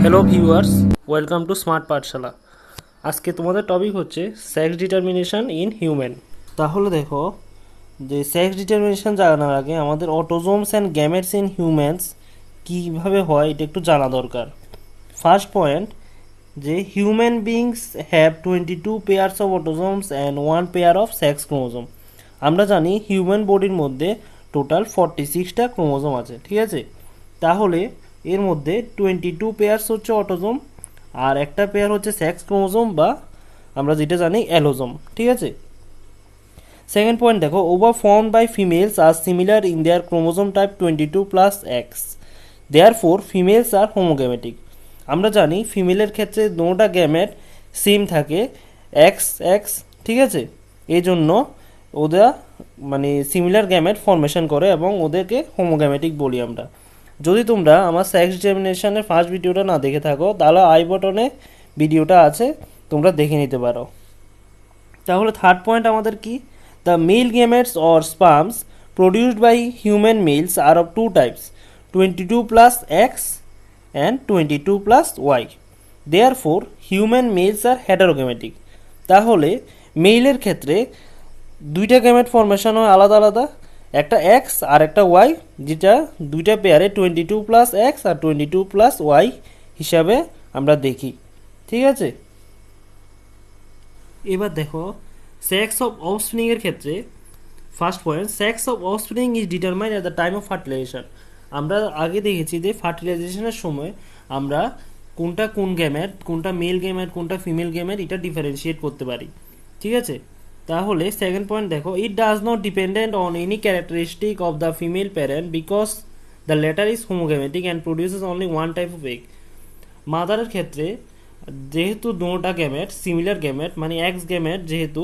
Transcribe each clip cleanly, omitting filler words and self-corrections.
Hello viewers, welcome to smart পাঠশালা। আজকে তোমাদের topic হচ্ছে সেক্স ডিটারমিনেশন ইন হিউম্যান। তাহলে দেখো যে সেক্স ডিটারমিনেশন জানার আগে আমাদের autosomes and gametes in humans কীভাবে হয় এটা একটু জানা দরকার। ফার্স্ট পয়েন্ট, যে human beings have 22 pairs of autosomes and 1 pair of sex chromosome. আমরা জানি হিউম্যান বডির মধ্যে টোটাল 46টা ক্রোমোজোম আছে, ঠিক আছে। তাহলে এর মধ্যে 22 পেয়ার্স হচ্ছে অটোজোম আর একটা পেয়ার হচ্ছে সেক্স ক্রোমোজোম বা আমরা যেটা জানি অ্যালোজোম, ঠিক আছে। সেকেন্ড পয়েন্ট দেখো, ova formed by females are similar in their chromosome type 22 plus X, therefore females are homogametic. আমরা জানি ফিমেলের ক্ষেত্রে দুটোটা গ্যামেট সেম থাকে, এক্স এক্স, ঠিক আছে। এই জন্য ওরা মানে সিমিলার গ্যামেট ফর্মেশন করে এবং ওদেরকে হোমোগ্যামেটিক বলি আমরা। যদি তোমরা আমার সেক্স ডিটারমিনেশনের ফার্স্ট ভিডিওটা না দেখে থাকো তাহলে আই বটনে ভিডিওটা আছে, তোমরা দেখে নিতে পারো। তাহলে থার্ড পয়েন্ট আমাদের কি, the male gametes or sperms produced by human males are of two types, 22 plus X and 22 plus Y, therefore human males are heterogametic. তাহলে মেইলের ক্ষেত্রে দুইটা গ্যামেট ফর্মেশন হয় আলাদা আলাদা, একটা এক্স আর একটা ওয়াই, যেটা দুইটা পেয়ারে 22 প্লাস এক্স আর 22 প্লাস ওয়াই হিসাবে আমরা দেখি, ঠিক আছে। এবার দেখো সেক্স অফ অফস্প্রিং এর ক্ষেত্রে first point, sex of offspring is determined at the time of fertilization. আমরা আগে দেখেছি যে ফার্টিলাইজেশনের সময় আমরা কোনটা কোন গ্যামেট, কোনটা মেল গ্যামেট, কোনটা ফিমেল গ্যামেট, এটা ডিফারেন্সিয়েট করতে পারি, ঠিক আছে। তাহলে সেকেন্ড পয়েন্ট দেখো, it does not dependent on any characteristic of the female parent because the latter is homogametic and produces only one type of egg. মাদারের ক্ষেত্রে যেহেতু দুটা গ্যামেট সিমিলার গ্যামেট মানে এক্স গ্যামেট, যেহেতু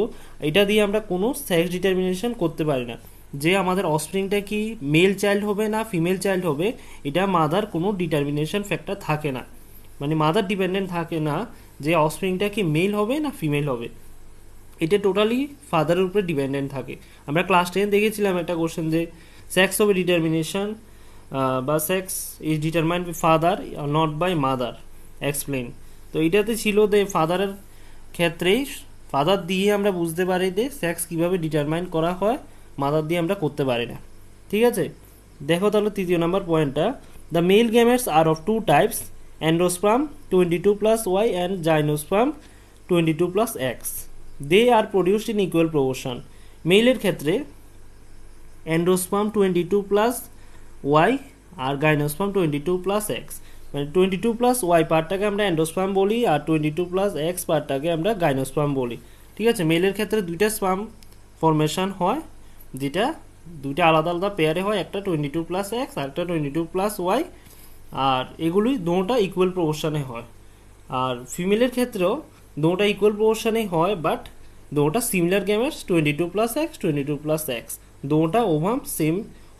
এটা দিয়ে আমরা কোনো সেক্স ডিটারমিনেশন করতে পারি না যে আমাদের অফস্প্রিংটা কি মেল চাইল্ড হবে না ফিমেল চাইল্ড হবে, এটা মাদার কোনো ডিটারমিনেশন ফ্যাক্টর থাকে না, মানে মাদার ডিপেন্ডেন্ট থাকে না যে অফস্প্রিংটা কি মেল হবে না ফিমেল হবে, এটা টোটালি ফাদারের উপরে ডিপেন্ডেন্ট থাকে। আমরা ক্লাস 10 দেখেছিলাম একটা কোশ্চেন যে সেক্স অফ ডিটারমিনেশন বা sex is determined by father not by mother, explain. তো এটাতে ছিল যে ফাদারের ক্ষেত্রেই ফাদার দিয়ে আমরা বুঝতে পারি যে সেক্স কীভাবে ডিটারমাইন করা হয়, মাদার দিয়ে আমরা করতে পারি না, ঠিক আছে। দেখো তাহলে তৃতীয় নাম্বার পয়েন্টটা, the male gametes are of two types, androsperm 22 plus Y and gynosperm 22 plus X, they are produced in equal proportion. মেলের ক্ষেত্রে অ্যান্ড্রোস্পার্ম 22 প্লাস ওয়াই আর গাইনোস্পার্ম 22 প্লাস এক্স, মানে 22 প্লাস ওয়াই পার্টটাকে আমরা অ্যান্ডোস্পার্ম বলি আর 22 প্লাস এক্স পার্টটাকে আমরা গাইনোস্পার্ম বলি, ঠিক আছে। মেলের ক্ষেত্রে দুইটা স্পার্ম ফরমেশন হয়, যেটা দুইটা আলাদা আলাদা পেয়ারে হয়, একটা 22 প্লাস এক্স আর একটা 22 প্লাস ওয়াই, আর এগুলি দুটোটা ইকুয়াল প্রপোর্শনে হয়। আর ফিমেলের ক্ষেত্রেও দুটোটা ইকুয়াল প্রপোর্শনেই হয়, বাট দুটোটা similar gametes 22 plus X 22 plus X, দুটোটা ওভাম সেম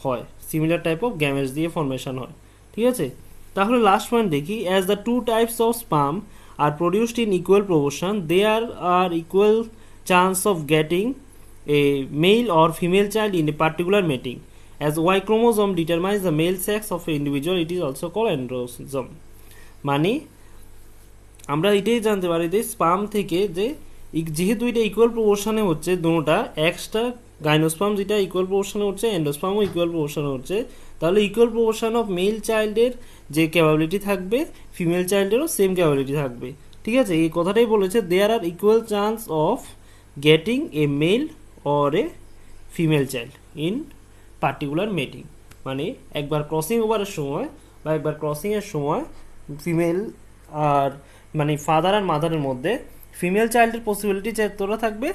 হয়, সিমিলার টাইপ অফ গ্যামেটস দিয়ে ফর্মেশন হয়, ঠিক আছে। তাহলে লাস্ট পয়েন্ট দেখি, as the two types of sperm are produced in equal proportion there are equal chance of getting a male or female child in a particular mating, as Y chromosome determines the male sex of an individual, it is also called androgen। মানে আমরা এটাই জানতে পারি যে sperm থেকে যে যেহেতু এটা ইকুয়াল প্রপোর্শনে হচ্ছে দুটোটা, এক্সটা গাইনোস্পার্ম যেটা ইকুয়াল প্রপোর্শনে হচ্ছে, এন্ডোস্পার্মও ইকুয়াল প্রপোর্শনে হচ্ছে, তাহলে ইকুয়াল প্রপোর্শন অফ মেল চাইল্ডের যে ক্যাপাবিলিটি থাকবে ফিমেল চাইল্ডেরও সেম ক্যাপাবিলিটি থাকবে, ঠিক আছে। এই কথাটাই বলেছে, there are equal chance of getting a male or a female child in particular mating, মানে একবার ক্রসিং ওভারের সময় বা একবার ক্রসিংয়ের সময় ফিমেল আর মানে ফাদার আর মাদারের মধ্যে ফিমেল চাইল্ডের পসিবিলিটি তোরা থাকবে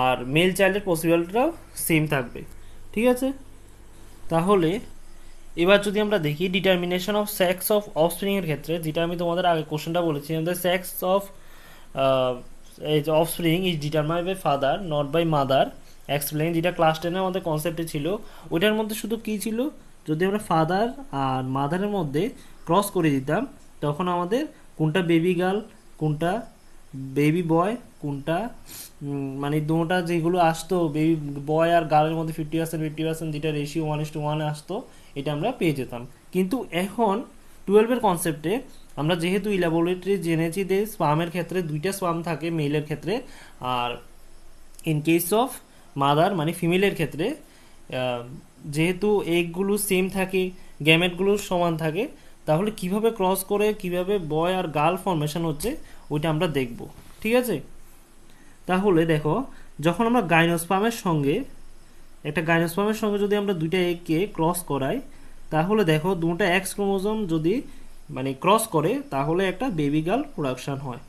আর মেল চাইল্ডের পসিবিলিটিটাও সেম থাকবে, ঠিক আছে। তাহলে এবার যদি আমরা দেখি determination of sex of offspring এর ক্ষেত্রে, যেটা আমি তোমাদের আগে কোশ্চেনটা বলেছি, sex of offspring is determined by father not by mother, explain, যেটা ক্লাস 10 আমাদের কনসেপ্টে ছিল। ওইটার মধ্যে শুধু কী ছিল, যদি আমরা ফাদার আর মাদারের মধ্যে ক্রস করে দিতাম তখন আমাদের কোনটা বেবি গার্ল কোনটা বেবি বয় কোনটা মানে দুটোটা যেগুলো আসতো বেবি বয় আর গার্লের মধ্যে 50% 50% যেটা রেশিও 1:1 আসতো, এটা আমরা পেয়ে যেতাম। কিন্তু এখন 12-এর কনসেপ্টে আমরা যেহেতু ইলাবোরেটরি জেনেছি যে স্পামের ক্ষেত্রে দুইটা স্পাম থাকে মেলের ক্ষেত্রে, আর ইন কেস অফ মাদার মানে ফিমেলের ক্ষেত্রে যেহেতু এগগুলো সেম থাকে, গ্যামেটগুলো সমান থাকে, তাহলে কিভাবে ক্রস করে কিভাবে বয় আর গার্ল ফর্মেশন হচ্ছে ওইটা আমরা দেখব। ঠিক আছে, তাহলে দেখো যখন আমরা গাইনোস্পামের সঙ্গে যদি আমরা দুইটা এগকে ক্রস করাই, তাহলে দেখো দুটো এক্স ক্রোমোজোম যদি মানে ক্রস করে তাহলে একটা বেবি গার্ল প্রোডাকশন হয়।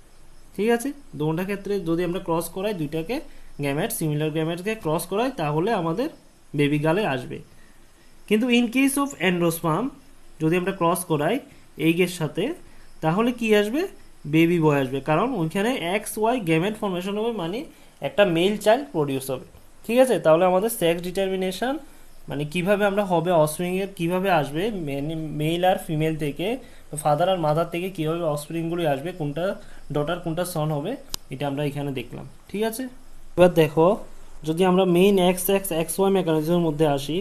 ঠিক আছে, দুটা ক্ষেত্রে যদি আমরা ক্রস করাই দুইটাকে গ্যামেট সিমিলার গ্যামেটকে ক্রস করাই তাহলে আমাদের বেবি গার্লে আসবে। কিন্তু ইন কেস অফ অ্যান্ড্রোস্পার্ম যদি আমরা ক্রস করাই এইগের সাথে তাহলে কি আসবে, বেবি বয় আসবে, কারণ ওইখানে এক্স ওয়াই গ্যামেট ফর্মেশন হবে, মানে একটা মেল চাইল্ড প্রডিউস হবে। ঠিক আছে, তাহলে আমাদের সেক্স ডিটারমিনেশন মানে কিভাবে আমরা হবে অফস্প্রিং এর কিভাবে আসবে, মেল আর ফিমেল থেকে, ফাদার আর মাদার থেকে কিভাবে অফস্প্রিংগুলি আসবে, কোনটা ডটার কোনটা সন হবে, এটা আমরা এখানে দেখলাম। ঠিক আছে, এবার দেখো যদি আমরা main X X X Y মেকানিজমের মধ্যে আসি,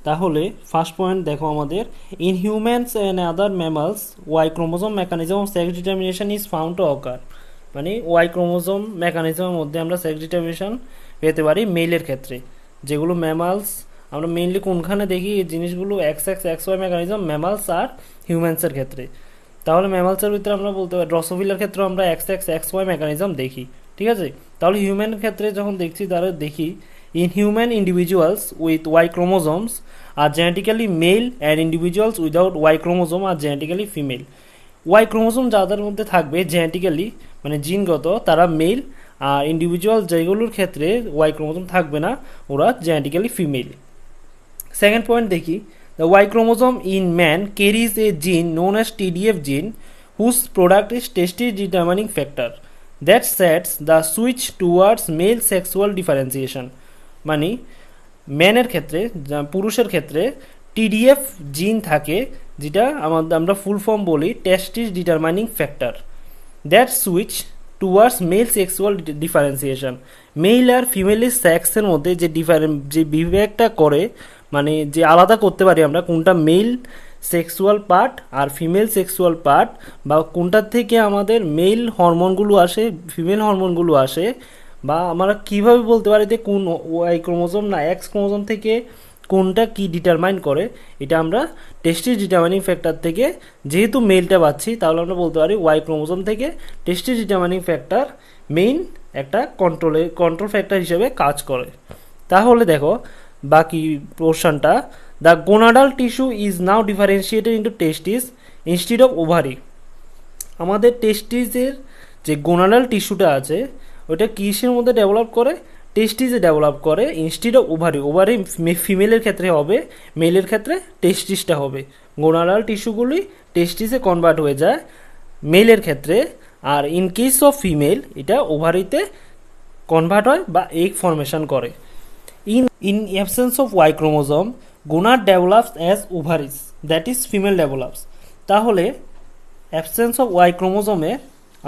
তাহলে ফার্স্ট পয়েন্ট দেখো আমাদের in humans and other mammals Y chromosome mechanism of sex determination is found to occur. মানে ওয়াই ক্রোমোজোম মেকানিজমের মধ্যে আমরা সেক্স ডিটারমিনেশন পেতে পারি মেলের ক্ষেত্রে, যেগুলো ম্যামালস আমরা মেইনলি কোনখানে দেখি এই জিনিসগুলো X X X Y mechanism mammals আর হিউম্যানসের ক্ষেত্রে। তাহলে ম্যামালসের ভিতরে আমরা বলতে পারি ড্রসোফিলার ক্ষেত্রে আমরা X X X Y mechanism দেখি। ঠিক আছে, তাহলে হিউম্যানের ক্ষেত্রে যখন দেখছি তাহলে দেখি in human individuals with Y chromosomes are genetically male and individuals without Y chromosome are genetically female. Y chromosome যাদের মধ্যে থাকবে জেনেটিক্যালি মানে জিনগত তারা মেল, আর ইন্ডিভিজুয়াল যেগুলোর ক্ষেত্রে ওয়াই ক্রোমোজোম থাকবে না ওরা জেনেটিক্যালি ফিমেল। সেকেন্ড পয়েন্ট দেখি, the Y chromosome in man carries a gene known as TDF gene whose product is testis determining factor that sets the switch towards male sexual differentiation. মানে ম্যানের ক্ষেত্রে পুরুষের ক্ষেত্রে TDF জিন থাকে, যেটা আমরা ফুল ফর্ম বলি testis determining factor that switch towards male sexual differentiation. Male আর ফিমেলের সেক্সের মধ্যে যে বিবেকটা করে, মানে যে আলাদা করতে পারি আমরা কোনটা মেল সেক্সুয়াল পার্ট আর ফিমেল সেক্সুয়াল পার্ট, বা কোনটার থেকে আমাদের মেল হরমোনগুলো আসে ফিমেল হরমোনগুলো আসে, বা আমরা কিভাবে বলতে পারি যে কোন ওয়াই ক্রোমোজোম না এক্স ক্রোমোজোম থেকে কোনটা কি ডিটারমাইন করে, এটা আমরা টেস্টিস ডিটারমাইনিং ফ্যাক্টর থেকে, যেহেতু মেলটা পাচ্ছি তাহলে আমরা বলতে পারি ওয়াই ক্রোমোজোম থেকে টেস্টিস ডিটারমাইনিং ফ্যাক্টর মেইন একটা কন্ট্রোল ফ্যাক্টর হিসেবে কাজ করে। তাহলে দেখো বাকি পোর্শনটা, the gonadal tissue is now differentiated into testis instead of ovary. আমাদের টেস্টিসের যে গোনাডাল টিস্যুটা আছে ওইটা কিসের মধ্যে ডেভেলপ করে, টেস্টিসে ডেভেলপ করে ইনস্টিড অফ ওভারি। ওভারি ফিমেলের ক্ষেত্রে হবে, মেলের ক্ষেত্রে টেস্টিসটা হবে। গোনাডাল টিস্যুগুলি টেস্টিসে কনভার্ট হয়ে যায় মেলের ক্ষেত্রে, আর ইন কেস অফ ফিমেল এটা ওভারিতে কনভার্ট হয় বা এগ ফর্মেশন করে। In absence of Y chromosome, gonad develops as ovaries, that is female develops. তাহলে অ্যাবসেন্স অফ ওয়াই ক্রোমোজোমে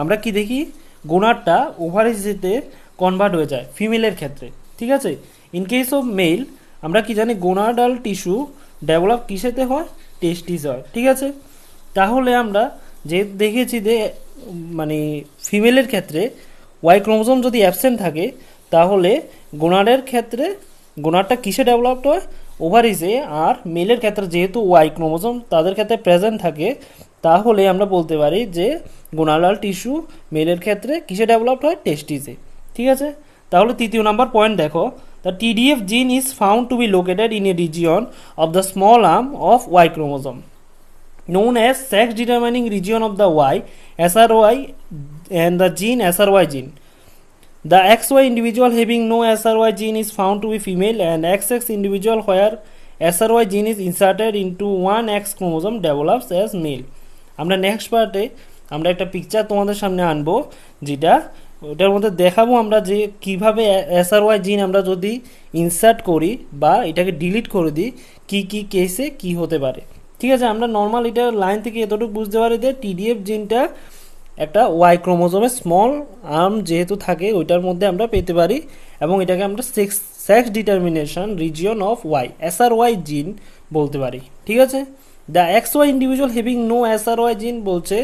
আমরা কি দেখি, গোনাডটা ওভারিজেতে কনভার্ট হয়ে যায় ফিমেলের ক্ষেত্রে। ঠিক আছে, ইন কেস অফ মেল আমরা কি জানি গোনাডাল টিস্যু ডেভেলপ কিসেতে হয়, টেস্টিস হয়। ঠিক আছে, তাহলে আমরা যে দেখেছি যে মানে ফিমেলের ক্ষেত্রে ওয়াই ক্রোমোজোম যদি অ্যাবসেন্ট থাকে তাহলে গোনাডের ক্ষেত্রে গোনাডটা কিসে ডেভেলপড হয়, ওভারিজে, আর মেলের ক্ষেত্রে যেহেতু ওয়াই ক্রোমোজোম তাদের ক্ষেত্রে প্রেজেন্ট থাকে তাহলে আমরা বলতে পারি যে গোনাডাল টিস্যু মেলের ক্ষেত্রে কিসে ডেভেলপড হয়, টেস্টিসে। ঠিক আছে, তাহলে তৃতীয় নাম্বার পয়েন্ট দেখো, the TDF gene is found to be located in a region of the small arm of Y chromosome known as sex determining region of the Y, SRY, and the gene SRY gene. The XY individual having no SRY gene is found to be female, and XX individual where SRY gene is inserted into one X chromosome develops as male. আমরা next পার্টে আমরা একটা picture তোমাদের সামনে আনবো, যেটা ওটার মধ্যে দেখাবো আমরা যে কিভাবে SRY জিন আমরা যদি ইনসার্ট করি বা এটাকে ডিলিট করে দিই কি কি কেসে কি হতে পারে। ঠিক আছে, আমরা নর্মাল এটা লাইন থেকে এতটুকু বুঝতে পারি যে টিডিএফ জিনটা একটা ওয়াই ক্রোমোজোমের স্মল আর্ম যেহেতু থাকে ওইটার মধ্যে আমরা পেতে পারি, এবং এটাকে আমরা sex determination region of Y SRY gene বলতে পারি। ঠিক আছে, the X Y individual having no SRY gene বলছে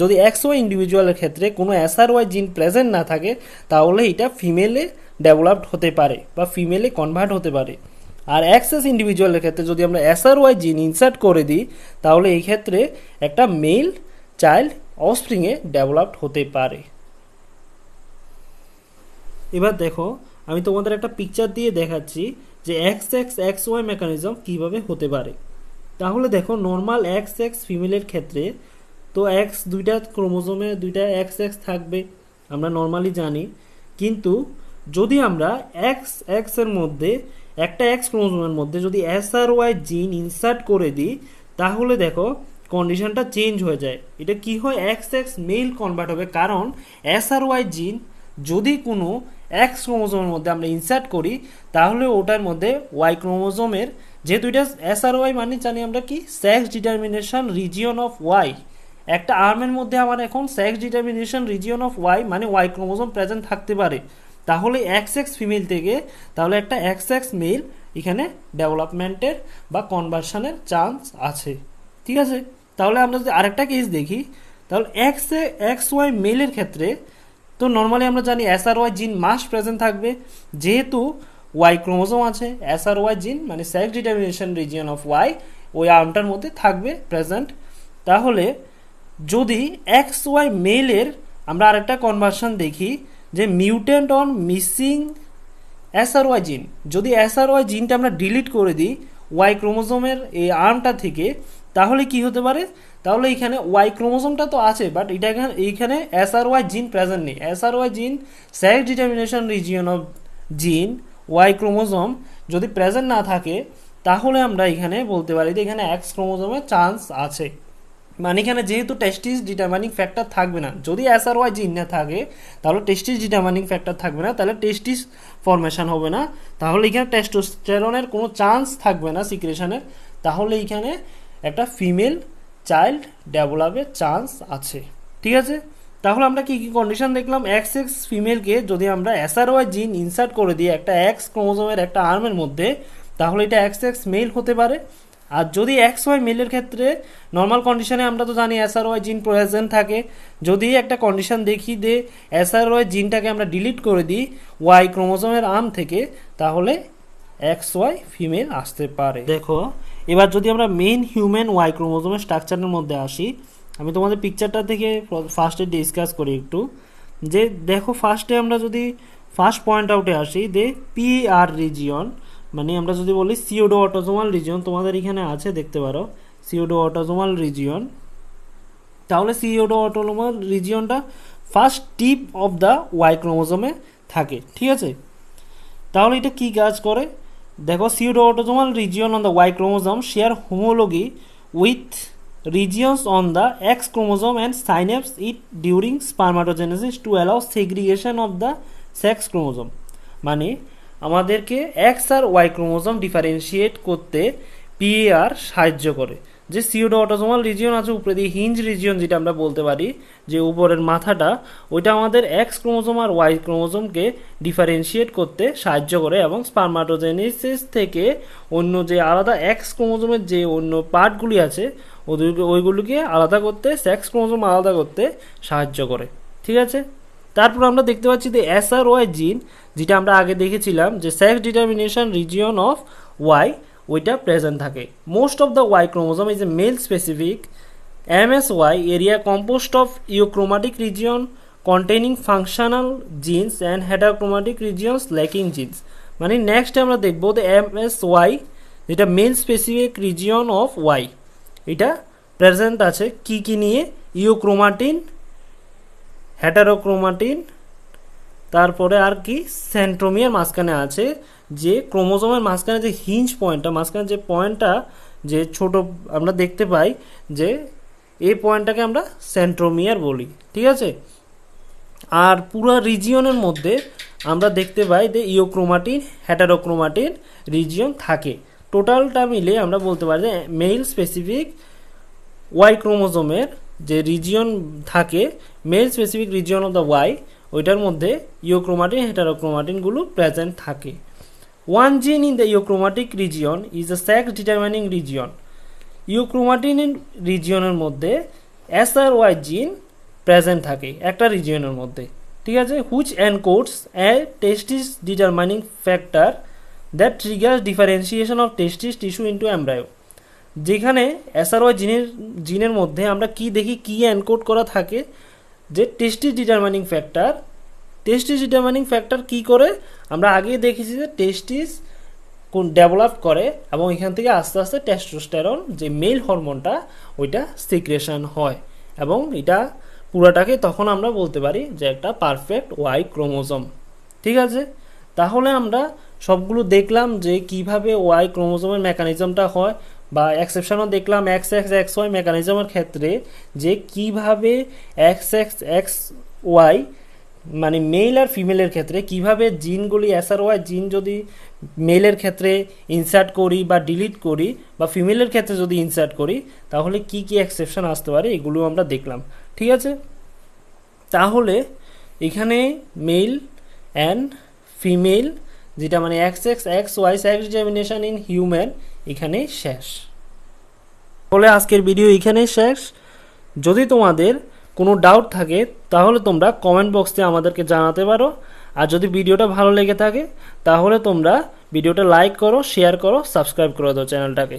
যদি এক্স ওয়াই ইন্ডিভিজুয়ালের ক্ষেত্রে কোনো এসআরওয়াই জিন প্রেজেন্ট না থাকে তাহলে এটা ফিমেলে ডেভেলপড হতে পারে বা ফিমেলে কনভার্ট হতে পারে। আর এক্সএস ইন্ডিভিজুয়ালের ক্ষেত্রে যদি আমরা এসআরওয়াই জিন ইনসার্ট করে দিই তাহলে এই ক্ষেত্রে একটা মেল চাইল্ড অফস্প্রিংয়ে ডেভেলপড হতে পারে। এবার দেখো আমি তোমাদের একটা পিকচার দিয়ে দেখাচ্ছি যে X X X Y mechanism কীভাবে হতে পারে। তাহলে দেখো নর্মাল এক্স এক্স ফিমেলের ক্ষেত্রে তো এক্স দুইটা ক্রোমোজোমে দুইটা এক্স এক্স থাকবে আমরা নর্মালি জানি, কিন্তু যদি আমরা এক্স এক্স এর মধ্যে একটা এক্স ক্রোমোজোমের মধ্যে যদি এসআরওয়াই জিন ইনসার্ট করে দিই তাহলে দেখো কন্ডিশনটা চেঞ্জ হয়ে যায়। এটা কি হয়, এক্স এক্স মেল কনভার্ট হবে, কারণ এসআরওয়াই জিন যদি কোনো এক্স ক্রোমোজোমের মধ্যে আমরা ইনসার্ট করি তাহলে ওটার মধ্যে ওয়াই ক্রোমোজোমের যেহেতু এটা এসআরওয়াই মানে জানি আমরা কি sex determination region of Y, একটা আর্মের মধ্যে আমার এখন sex determination region of Y মানে ওয়াই ক্রোমোজোম প্রেজেন্ট থাকতে পারে, তাহলে এক্স এক্স ফিমেল থেকে তাহলে একটা এক্স এক্স মেল এখানে ডেভেলপমেন্টের বা কনভার্সনের চান্স আছে। ঠিক আছে, তাহলে আমরা যদি আরেকটা কেস দেখি তাহলে এক্স ওয়াই মেলের ক্ষেত্রে তো নর্মালি আমরা জানি এসআরওয়াই জিন মাস্ট প্রেজেন্ট থাকবে, যেহেতু ওয়াই ক্রোমোজোম আছে এসআরওয়াই জিন মানে sex determination region of Y ওই আর্মটার মধ্যে থাকবে প্রেজেন্ট। তাহলে যদি এক্স ওয়াই মেলের আমরা আরেকটা কনভার্সন দেখি যে মিউটেন্ট অন মিসিং এসআরওয়াই জিন, যদি এসআরওয়াই জিনটা আমরা ডিলিট করে দিই ওয়াই ক্রোমোজোমের এই আর্মটা থেকে তাহলে কি হতে পারে, তাহলে এখানে ওয়াই ক্রোমোজোমটা তো আছে বাট এটা এইখানে এসআরওয়াই জিন প্রেজেন্ট নেই। এসআরওয়াই জিন সেক্স ডিটারমিনেশন রিজিয়ন অফ জিন ওয়াই ক্রোমোজোম যদি প্রেজেন্ট না থাকে তাহলে আমরা এখানে বলতে পারি যে এখানে এক্স ক্রোমোজোমের চান্স আছে, মানে এখানে যেহেতু টেস্টিস ডিটারমাইনিং ফ্যাক্টর থাকবে না, যদি এসআরওয়াই জিন না থাকে তাহলে টেস্টিস ডিটারমাইনিং ফ্যাক্টর থাকবে না, তাহলে টেস্টিস ফরমেশন হবে না, তাহলে এখানে টেস্টোস্টেরনের কোনো চান্স থাকবে না সিক্রেশনের, তাহলে এখানে একটা ফিমেল চাইল্ড ডেভেলপের চান্স আছে। ঠিক আছে, তাহলে আমরা কি কি কন্ডিশন দেখলাম, এক্স এক্স ফিমেলকে যদি আমরা এসআরওয়াই জিন ইনসার্ট করে দিই একটা এক্স ক্রোমোজোমের একটা আর্মের মধ্যে তাহলে এটা এক্স এক্স মেল হতে পারে। আর যদি এক্স ওয়াই মেলের ক্ষেত্রে নর্মাল কন্ডিশনে আমরা তো জানি এসআরওয়াই জিন প্রেজেন্ট থাকে, যদি একটা কন্ডিশন দেখি যে এসআরওয়াই জিনটাকে আমরা ডিলিট করে দিই ওয়াই ক্রোমোজোমের আর্ম থেকে তাহলে এক্স ওয়াই ফিমেল আসতে পারে। দেখো এবার যদি আমরা মেইন হিউম্যান ওয়াই ক্রোমোজোমের স্ট্রাকচারের মধ্যে আসি, আমি তোমাদের পিকচারটা থেকে ফার্স্টে ডিসকাস করি একটু, যে দেখো ফার্স্টে আমরা যদি ফার্স্ট পয়েন্ট আউটে আসি যে পি আর রিজিয়ন মানে আমরা যদি বলি সিওডো অটোজোমাল রিজিয়ন, তোমাদের এখানে আছে দেখতে পারো সিওডো অটোজোমাল রিজিয়ন, তাহলে সিওডো অটোজোমাল রিজিয়নটা first tip of the Y ক্রোমোজোমে থাকে। ঠিক আছে, তাহলে এটা কি কাজ করে, দেখো pseudo autosomal region on the Y chromosome share homology with regions on the X chromosome and synapse it during spermatogenesis to allow segregation of the sex chromosome, মানে আমাদেরকে এক্স আর ওয়াই ক্রোমোজোম ডিফারেন্সিয়েট করতে PAR সাহায্য করে। যে সিওডো autosomal region আছে উপরে দিয়ে hinge region যেটা আমরা বলতে পারি যে উপরের মাথাটা ওইটা আমাদের এক্স ক্রোমোজোম আর ওয়াই ক্রোমোজোমকে ডিফারেন্সিয়েট করতে সাহায্য করে এবং স্পারমাটোজেনেসিস থেকে অন্য যে আলাদা এক্স ক্রোমোজোমের যে অন্য পার্টগুলি আছে ওইগুলোকে আলাদা করতে সেক্স ক্রোমোজোম আলাদা করতে সাহায্য করে। ঠিক আছে, তারপর আমরা দেখতে পাচ্ছি যে এসআরওয়াই জিন যেটা আমরা আগে দেখেছিলাম যে sex determination region of Y ওইটা প্রেজেন্ট থাকে। Most of the Y chromosome is a male specific MSY area composed of euchromatic region containing functional genes and heterochromatic regions lacking genes, মানে নেক্সট আমরা দেখবো যে MSY যেটা male specific region of Y এটা present আছে কি কি নিয়ে, ইউক্রোমাটিন, হেটারোক্রোমাটিন, তারপরে আর কি সেন্ট্রোমিয়ার মাঝখানে আছে যে ক্রোমোজোমের মাঝখানে যে হিঞ্জ পয়েন্টটা মাঝখানে যে পয়েন্টটা যে ছোট আমরা দেখতে পাই যে এই পয়েন্টটাকে আমরা সেন্ট্রোমিয়ার বলি। ঠিক আছে, আর পুরো রিজিয়নের মধ্যে আমরা দেখতে পাই যে ইউক্রোমাটিন হেটারোক্রোমাটিন রিজিয়ন থাকে। টোটালটা মিলে আমরা বলতে পারি যে মেল স্পেসিফিক ওয়াই ক্রোমোজোমের যে রিজিয়ন থাকে male specific region of the Y ওইটার মধ্যে ইউক্রোমাটিন হেটারোক্রোমাটিনগুলো প্রেজেন্ট থাকে। One gene in the euchromatic region is a sex determining region, euchromatin রিজিয়নের মধ্যে SRY জিন প্রেজেন্ট থাকে একটা রিজিয়নের মধ্যে, ঠিক আছে, which encodes a testis determining factor that triggers differentiation of testis tissue into embryo. যেখানে SRY জিনের মধ্যে আমরা কি দেখি, কি এনকোড করা থাকে, যে টেস্টিস ডিটারমাইনিং ফ্যাক্টর। টেস্টিস ডিটারমাইনিং ফ্যাক্টর কি করে, আমরা আগেই দেখেছি যে টেস্টিস কোন ডেভেলপ করে এবং এখান থেকে আস্তে আস্তে টেস্টোস্টেরন যে মেল হরমোনটা ওইটা সিক্রেশন হয়, এবং এটা পুরাটাকে তখন আমরা বলতে পারি যে একটা পারফেক্ট ওয়াই ক্রোমোজোম। ঠিক আছে, তাহলে আমরা সবগুলো দেখলাম যে কিভাবে ওয়াই ক্রোমোজোমের মেকানিজমটা হয়, বা এক্সেপশনও দেখলাম এক্স এক্স এক্স ওয়াই মেকানিজমের ক্ষেত্রে যে কিভাবে এক্স এক্স এক্স ওয়াই মানে মেল আর ফিমেলের ক্ষেত্রে কিভাবে জিনগুলি SRY জিন যদি মেলের ক্ষেত্রে ইনসার্ট করি বা ডিলিট করি, বা ফিমেলের ক্ষেত্রে যদি ইনসার্ট করি তাহলে কি কি এক্সেপশন আসতে পারে, এগুলো আমরা দেখলাম। ঠিক আছে, তাহলে এখানে মেল অ্যান্ড ফিমেল যেটা মানে X X X Y sex determination in human এখানে শেষ। তাহলে আজকের ভিডিও এখানেই শেষ। যদি তোমাদের কোনো ডাউট থাকে তাহলে তোমরা কমেন্ট বক্সে আমাদেরকে জানাতে পারো, আর যদি ভিডিওটা ভালো লেগে থাকে তাহলে তোমরা ভিডিওটা লাইক করো, শেয়ার করো, সাবস্ক্রাইব করে দাও চ্যানেলটাকে।